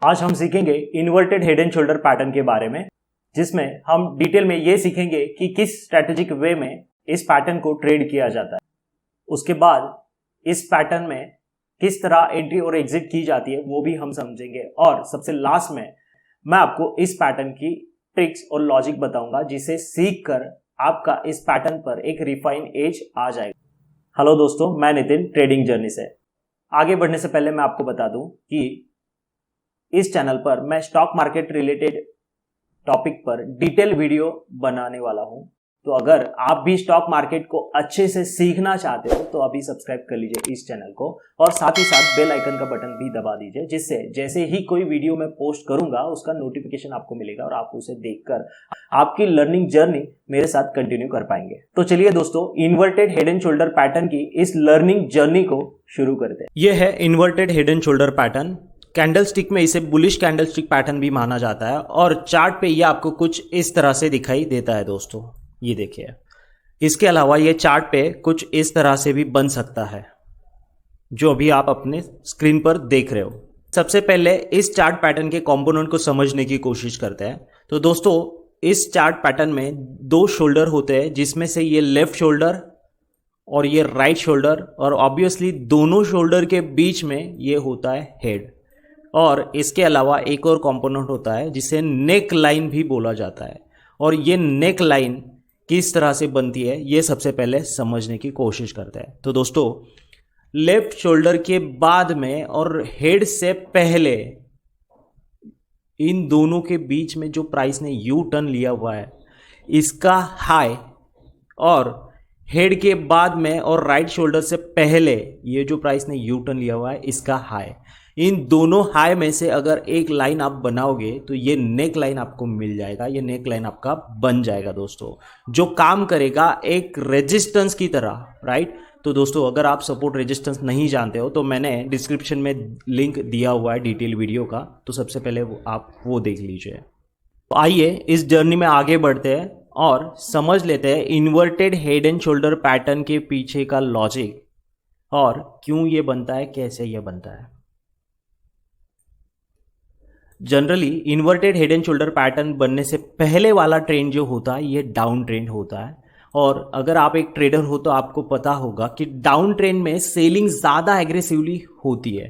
आज हम सीखेंगे inverted head and shoulder pattern के बारे में, जिसमें हम डिटेल में ये सीखेंगे कि किस स्ट्रैटेजिक वे में इस पैटर्न को ट्रेड किया जाता है। उसके बाद इस पैटर्न में किस तरह एंट्री और एग्जिट की जाती है वो भी हम समझेंगे, और सबसे लास्ट में मैं आपको इस पैटर्न की ट्रिक्स और लॉजिक बताऊंगा, जिसे सीख कर आपका इस पैटर्न पर एक रिफाइन एज आ जाएगा। हेलो दोस्तों, मैं नितिन ट्रेडिंग जर्नी से। आगे बढ़ने से पहले मैं आपको बता दूं कि इस चैनल पर मैं स्टॉक मार्केट रिलेटेड टॉपिक पर डिटेल वीडियो बनाने वाला हूं। तो अगर आप भी स्टॉक मार्केट को अच्छे से सीखना चाहते हो तो अभी सब्सक्राइब कर लीजिए इस चैनल को, और साथ ही साथ बेल आइकन का बटन भी दबा दीजिए, जिससे जैसे ही कोई वीडियो मैं पोस्ट करूंगा उसका नोटिफिकेशन आपको मिलेगा और आप उसे देखकर आपकी लर्निंग जर्नी मेरे साथ कंटिन्यू कर पाएंगे। तो चलिए दोस्तों, inverted head and shoulder pattern की इस लर्निंग जर्नी को शुरू करते हैं। यह है inverted head and shoulder pattern. Candle stick में इसे बुलिश कैंडल स्टिक पैटर्न भी माना जाता है, और चार्ट पे ये आपको कुछ इस तरह से दिखाई देता है दोस्तों, ये देखिए। इसके अलावा ये चार्ट पे कुछ इस तरह से भी बन सकता है, जो अभी आप अपने स्क्रीन पर देख रहे हो। सबसे पहले इस चार्ट पैटर्न के कंपोनेंट को समझने की कोशिश करते हैं। तो दोस्तों, इस चार्ट पैटर्न में दो शोल्डर होते हैं, जिसमें से ये लेफ्ट शोल्डर और ये राइट शोल्डर, और ऑब्वियसली दोनों शोल्डर के बीच में ये होता है हेड। और इसके अलावा एक और कंपोनेंट होता है जिसे नेक लाइन भी बोला जाता है, और ये नेक लाइन किस तरह से बनती है ये सबसे पहले समझने की कोशिश करते हैं। तो दोस्तों, लेफ्ट शोल्डर के बाद में और हेड से पहले इन दोनों के बीच में जो प्राइस ने यू टर्न लिया हुआ है, इसका हाई, और हेड के बाद में और राइट शोल्डर से पहले ये जो प्राइस ने यू टर्न लिया हुआ है, इसका हाई, इन दोनों हाई में से अगर एक लाइन आप बनाओगे तो ये नेक लाइन आपको मिल जाएगा। ये नेक लाइन आपका बन जाएगा दोस्तों, जो काम करेगा एक रेजिस्टेंस की तरह, राइट। तो दोस्तों, अगर आप सपोर्ट रेजिस्टेंस नहीं जानते हो तो मैंने डिस्क्रिप्शन में लिंक दिया हुआ है डिटेल वीडियो का, तो सबसे पहले आप वो देख लीजिए। तो आइए इस जर्नी में आगे बढ़ते हैं और समझ लेते हैं inverted head and shoulder pattern के पीछे का लॉजिक, और क्यों ये बनता है, कैसे ये बनता है। Generally inverted head and shoulder pattern बनने से पहले वाला ट्रेंड जो होता है ये डाउन ट्रेंड होता है, और अगर आप एक ट्रेडर हो तो आपको पता होगा कि डाउन ट्रेंड में सेलिंग ज़्यादा एग्रेसिवली होती है,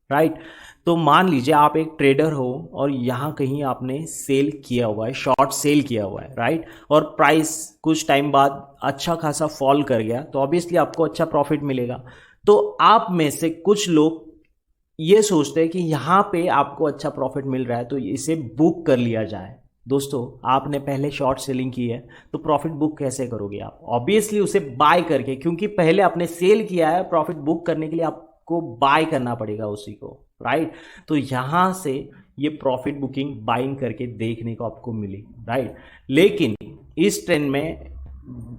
राइट। तो मान लीजिए आप एक ट्रेडर हो और यहाँ कहीं आपने सेल किया हुआ है, शॉर्ट सेल किया हुआ है, राइट, और प्राइस कुछ टाइम बाद अच्छा खासा फॉल कर गया, तो ऑब्वियसली आपको अच्छा प्रॉफिट मिलेगा। तो आप में से कुछ लोग ये सोचते हैं कि यहाँ पे आपको अच्छा प्रॉफिट मिल रहा है तो इसे बुक कर लिया जाए। दोस्तों, आपने पहले शॉर्ट सेलिंग की है तो प्रॉफिट बुक कैसे करोगे आप? ऑब्वियसली उसे बाय करके, क्योंकि पहले आपने सेल किया है, प्रॉफिट बुक करने के लिए आपको बाय करना पड़ेगा उसी को, राइट। तो यहाँ से ये प्रॉफिट बुकिंग बाइंग करके देखने को आपको मिली, राइट। लेकिन इस ट्रेंड में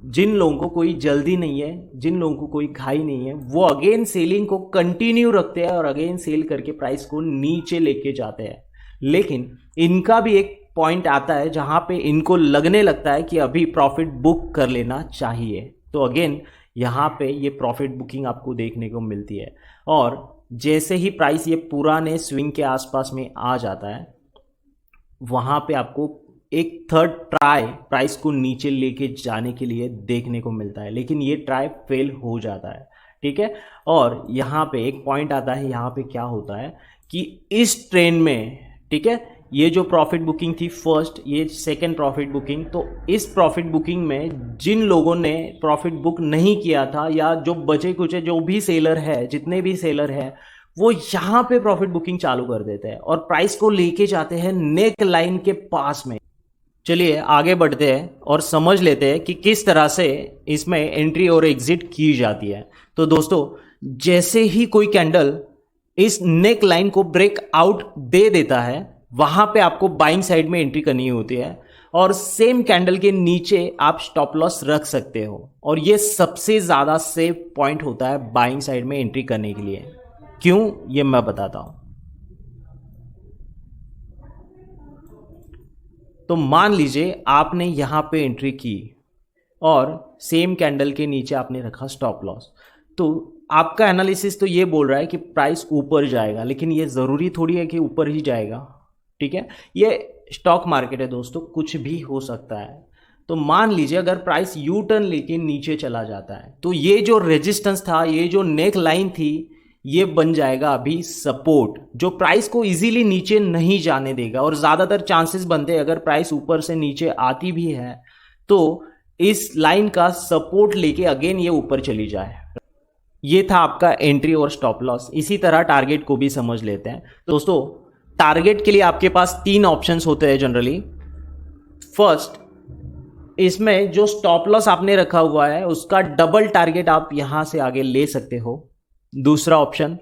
जिन लोगों को कोई जल्दी नहीं है, जिन लोगों को कोई घाई नहीं है, वो अगेन सेलिंग को कंटिन्यू रखते हैं और अगेन सेल करके प्राइस को नीचे लेके जाते हैं। लेकिन इनका भी एक पॉइंट आता है जहां पे इनको लगने लगता है कि अभी प्रॉफिट बुक कर लेना चाहिए, तो अगेन यहाँ पे ये प्रॉफिट बुकिंग आपको देखने को मिलती है। और जैसे ही प्राइस ये पुराने स्विंग के आसपास में आ जाता है, वहां पे आपको एक थर्ड ट्राई प्राइस को नीचे लेके जाने के लिए देखने को मिलता है, लेकिन ये ट्राई फेल हो जाता है, ठीक है। और यहाँ पे एक पॉइंट आता है, यहाँ पे क्या होता है कि इस ट्रेंड में, ठीक है, ये जो प्रॉफिट बुकिंग थी फर्स्ट, ये सेकंड प्रॉफिट बुकिंग, तो इस प्रॉफिट बुकिंग में जिन लोगों ने प्रॉफिट बुक नहीं किया था, या जो बचे कुचे जो भी सेलर है, जितने भी सेलर है, वो यहाँ पे प्रॉफिट बुकिंग चालू कर देते हैं और प्राइस को लेके जाते हैं नेक लाइन के पास में। चलिए आगे बढ़ते हैं और समझ लेते हैं कि किस तरह से इसमें एंट्री और एग्जिट की जाती है। तो दोस्तों, जैसे ही कोई कैंडल इस नेक लाइन को ब्रेक आउट दे देता है, वहां पे आपको बाइंग साइड में एंट्री करनी होती है, और सेम कैंडल के नीचे आप स्टॉप लॉस रख सकते हो, और ये सबसे ज्यादा सेफ पॉइंट होता है बाइंग साइड में एंट्री करने के लिए। क्यों, ये मैं बताता हूं। तो मान लीजिए आपने यहां पे एंट्री की और सेम कैंडल के नीचे आपने रखा स्टॉप लॉस, तो आपका एनालिसिस तो ये बोल रहा है कि प्राइस ऊपर जाएगा, लेकिन ये ज़रूरी थोड़ी है कि ऊपर ही जाएगा। ठीक है, ये स्टॉक मार्केट है दोस्तों, कुछ भी हो सकता है। तो मान लीजिए अगर प्राइस यू टर्न लेके नीचे चला जाता है तो ये जो रेजिस्टेंस था, ये जो नेक लाइन थी, ये बन जाएगा अभी सपोर्ट, जो प्राइस को इजीली नीचे नहीं जाने देगा। और ज़्यादातर चांसेस बनते हैं अगर प्राइस ऊपर से नीचे आती भी है तो इस लाइन का सपोर्ट लेके अगेन ये ऊपर चली जाए। ये था आपका एंट्री और स्टॉप लॉस। इसी तरह टारगेट को भी समझ लेते हैं दोस्तों। टारगेट के लिए आपके पास 3 ऑप्शंस होते हैं जनरली। फर्स्ट, इसमें जो स्टॉप लॉस आपने रखा हुआ है उसका डबल टारगेट आप यहां से आगे ले सकते हो। दूसरा ऑप्शन,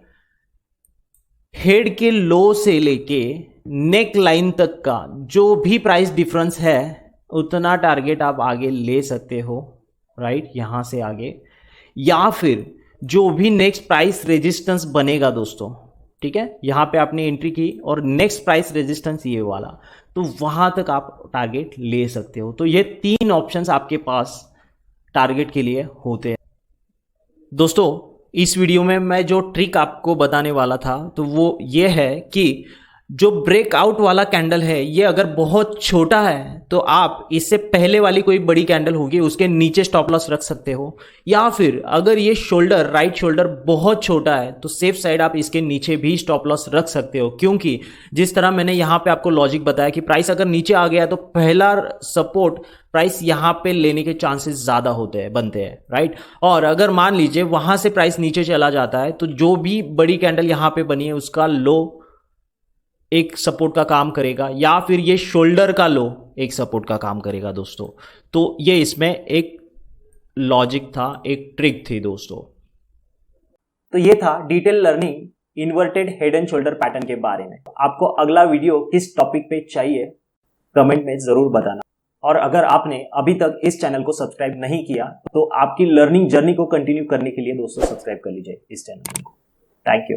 हेड के लो से लेके नेक लाइन तक का जो भी प्राइस डिफरेंस है उतना टारगेट आप आगे ले सकते हो, राइट, यहां से आगे। या फिर जो भी नेक्स्ट प्राइस रेजिस्टेंस बनेगा दोस्तों, ठीक है, यहां पे आपने एंट्री की और नेक्स्ट प्राइस रेजिस्टेंस ये वाला, तो वहां तक आप टारगेट ले सकते हो। तो ये 3 ऑप्शंस आपके पास टारगेट के लिए होते हैं दोस्तों। इस वीडियो में मैं जो ट्रिक आपको बताने वाला था तो वो ये है कि जो ब्रेकआउट वाला कैंडल है ये अगर बहुत छोटा है तो आप इससे पहले वाली कोई बड़ी कैंडल होगी उसके नीचे स्टॉप लॉस रख सकते हो। या फिर अगर ये शोल्डर, राइट शोल्डर बहुत छोटा है तो सेफ साइड आप इसके नीचे भी स्टॉप लॉस रख सकते हो। क्योंकि जिस तरह मैंने यहाँ पे आपको लॉजिक बताया कि प्राइस अगर नीचे आ गया तो पहला सपोर्ट प्राइस यहां पे लेने के चांसेस ज्यादा बनते हैं, राइट। और अगर मान लीजिए वहां से प्राइस नीचे चला जाता है तो जो भी बड़ी कैंडल यहां पे बनी है उसका लो एक सपोर्ट का काम करेगा, या फिर ये शोल्डर का लो एक सपोर्ट का काम करेगा दोस्तों। तो ये इसमें एक लॉजिक था, एक ट्रिक थी दोस्तों। तो ये था detail learning inverted head and shoulder pattern के बारे में। आपको अगला वीडियो किस टॉपिक पे चाहिए कमेंट में जरूर बताना। और अगर आपने अभी तक इस चैनल को सब्सक्राइब नहीं किया तो आपकी लर्निंग जर्नी को कंटिन्यू करने के लिए दोस्तों सब्सक्राइब कर लीजिए इस चैनल को। Thank you.